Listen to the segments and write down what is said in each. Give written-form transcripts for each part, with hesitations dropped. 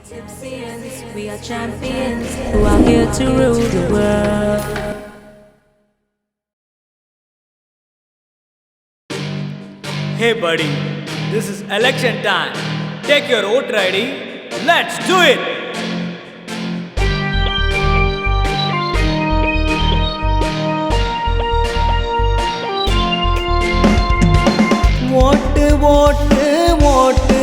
Tipsians, we are champions who are here to rule the world. Hey buddy, this is election time. Take your voter ID. Let's do it. ஓட்டு ஓட்டு ஓட்டு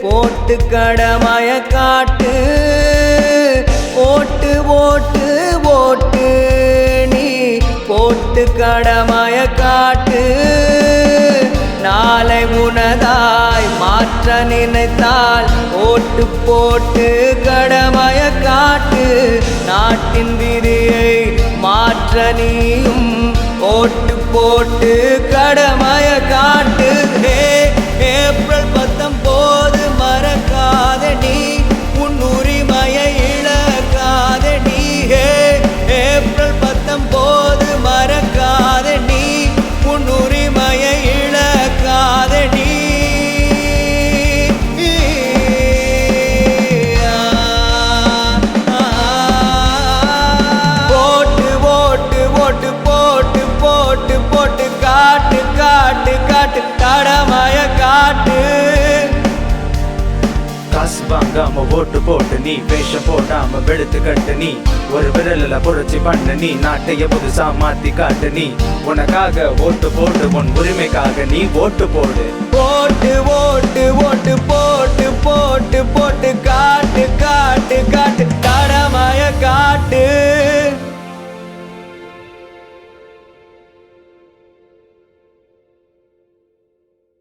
போட்டு கடமைய காட்டு ஓட்டு ஓட்டு ஓட்டு நீ போட்டு கடமைய காட்டு நாளை உனதாய் மாற்ற நினைத்தால் ஓட்டு போட்டு கடமைய காட்டு நாட்டின் விதியை மாற்ற நீயும் ஓட்டு போட்டு கடமைய காட்டு. ஏப்ரல் 19 மறக்காத நீ உன் உரிமையை இழக்காத நீ. ஏப்ரல் 19 மறக்காத நீ உன் உரிமையை இழக்காத நீ. ஓட்டு ஓட்டு ஓட்டு போட்டு போட்டு போட்டு காட்டு காட்டு காட்டு கடமைய காட்டு. காசு வாங்காம ஓட்டு போட்டு நீ வேஷம் போடாம வெளுத்து கட்டு நீ ஒரு விரலில் புரட்சி பண்ண நீ நாட்டைய புதுசா மாத்தி காட்டு நீ உனக்காக ஓட்டு போட்டு உன் உரிமைக்காக நீ ஓட்டு போடு. ஓட்டு ஓட்டு ஓட்டு போ